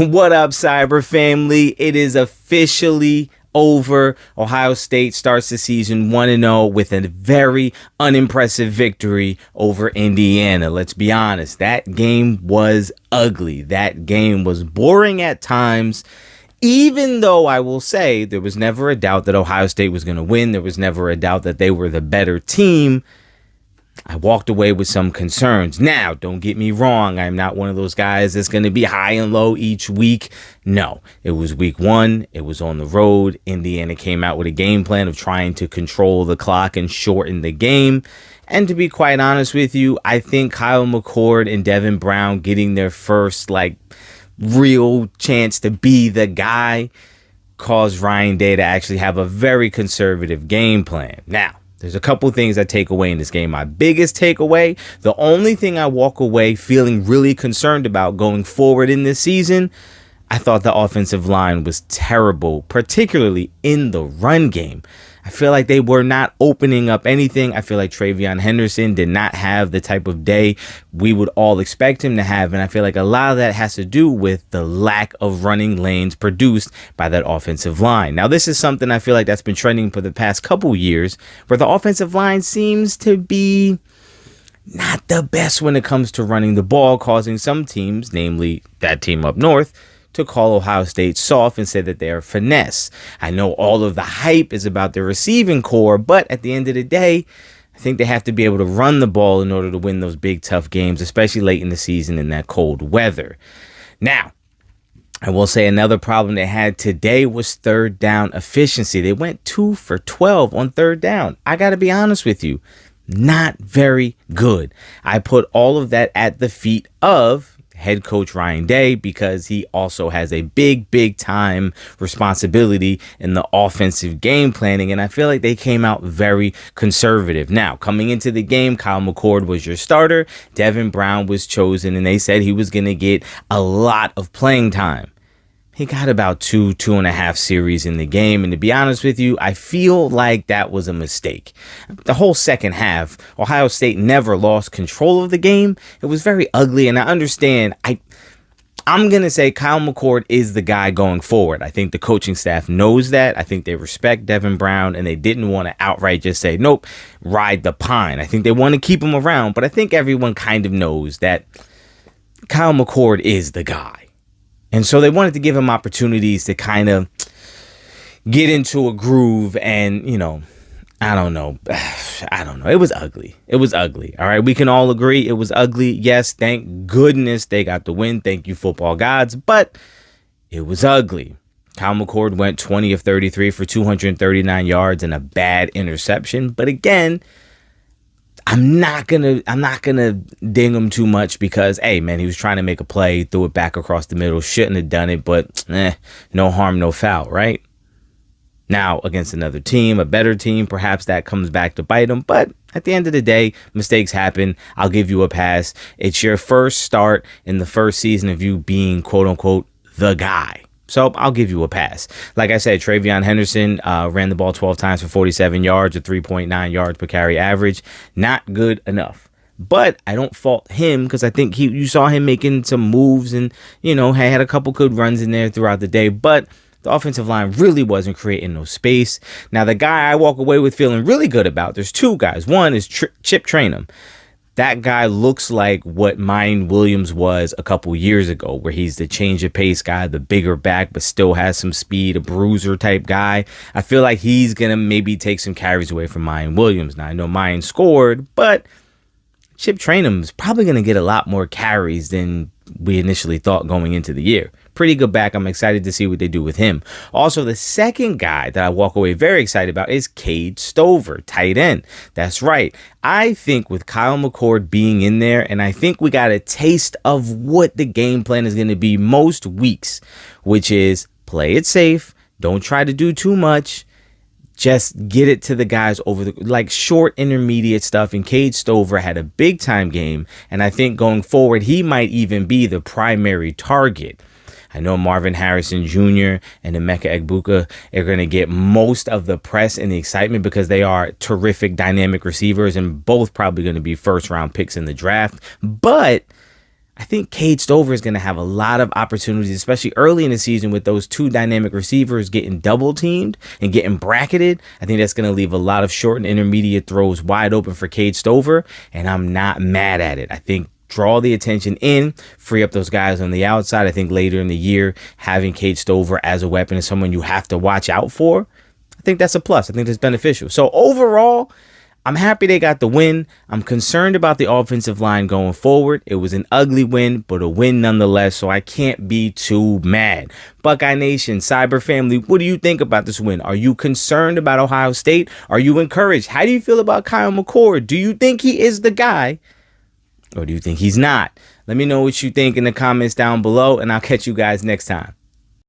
What up, Cyber family? It is officially over. Ohio State starts the season 1-0 with a very unimpressive victory over Indiana. Let's be honest, that game was ugly. That game was boring at times. Even though I will say there was never a doubt that Ohio State was going to win. There was never a doubt that they were the better team. I walked away with some concerns. Now, don't get me wrong. I'm not one of those guys that's going to be high and low each week. No, it was week one. It was on the road. Indiana came out with a game plan of trying to control the clock and shorten the game. And to be quite honest with you, I think Kyle McCord and Devin Brown getting their first, real chance to be the guy caused Ryan Day to actually have a very conservative game plan. Now, there's a couple things I take away in this game. My biggest takeaway, the only thing I walk away feeling really concerned about going forward in this season, I thought the offensive line was terrible, particularly in the run game. I feel like they were not opening up anything. I feel like Travion Henderson did not have the type of day we would all expect him to have. And I feel like a lot of that has to do with the lack of running lanes produced by that offensive line. Now, this is something I feel like that's been trending for the past couple years, where the offensive line seems to be not the best when it comes to running the ball, causing some teams, namely that team up north, to call Ohio State soft and say that they are finesse. I know all of the hype is about the receiving core, but at the end of the day, I think they have to be able to run the ball in order to win those big, tough games, especially late in the season in that cold weather. Now, I will say another problem they had today was third down efficiency. They went 2 for 12 on third down. I got to be honest with you, not very good. I put all of that at the feet of head coach Ryan Day, because he also has a big time responsibility in the offensive game planning, and I feel like they came out very conservative. Now, coming into the game, Kyle McCord was your starter. Devin Brown was chosen, and they said he was going to get a lot of playing time. He got about 2.5 series in the game. And to be honest with you, I feel like that was a mistake. The whole second half, Ohio State never lost control of the game. It was very ugly. And I understand. I'm going to say Kyle McCord is the guy going forward. I think the coaching staff knows that. I think they respect Devin Brown, and they didn't want to outright just say, nope, ride the pine. I think they want to keep him around. But I think everyone kind of knows that Kyle McCord is the guy. And so they wanted to give him opportunities to kind of get into a groove and, I don't know. It was ugly. All right. We can all agree it was ugly. Yes. Thank goodness they got the win. Thank you, football gods. But it was ugly. Kyle McCord went 20 of 33 for 239 yards and a bad interception. But again, I'm not gonna ding him too much because, hey, man, he was trying to make a play, threw it back across the middle, shouldn't have done it, but no harm, no foul, right? Now, against another team, a better team, perhaps that comes back to bite him, but at the end of the day, mistakes happen. I'll give you a pass. It's your first start in the first season of you being, quote unquote, the guy. So I'll give you a pass. Like I said, Travion Henderson ran the ball 12 times for 47 yards, or 3.9 yards per carry average. Not good enough. But I don't fault him because I think you saw him making some moves and, had a couple good runs in there throughout the day. But the offensive line really wasn't creating no space. Now, the guy I walk away with feeling really good about, there's two guys. One is Chip Trayanum. That guy looks like what Mayan Williams was a couple years ago, where he's the change of pace guy, the bigger back, but still has some speed, a bruiser type guy. I feel like he's going to maybe take some carries away from Mayan Williams. Now, I know Mayan scored, but Chip Trayanum is probably going to get a lot more carries than we initially thought going into the year. Pretty good back. I'm excited to see what they do with him. Also, the second guy that I walk away very excited about is Cade Stover, tight end. That's right. I think with Kyle McCord being in there, and I think we got a taste of what the game plan is going to be most weeks, which is play it safe. Don't try to do too much. Just get it to the guys over the short intermediate stuff. And Cade Stover had a big time game. And I think going forward, he might even be the primary target. I know Marvin Harrison Jr. and Emeka Egbuka are going to get most of the press and the excitement because they are terrific dynamic receivers and both probably going to be first round picks in the draft. But I think Cade Stover is going to have a lot of opportunities, especially early in the season with those two dynamic receivers getting double teamed and getting bracketed. I think that's going to leave a lot of short and intermediate throws wide open for Cade Stover, and I'm not mad at it. I think draw the attention in, free up those guys on the outside. I think later in the year, having Cade Stover as a weapon is someone you have to watch out for. I think that's a plus. I think that's beneficial. So overall, I'm happy they got the win. I'm concerned about the offensive line going forward. It was an ugly win, but a win nonetheless, so I can't be too mad. Buckeye Nation, Cyber Family, what do you think about this win? Are you concerned about Ohio State? Are you encouraged? How do you feel about Kyle McCord? Do you think he is the guy, or do you think he's not? Let me know what you think in the comments down below, and I'll catch you guys next time.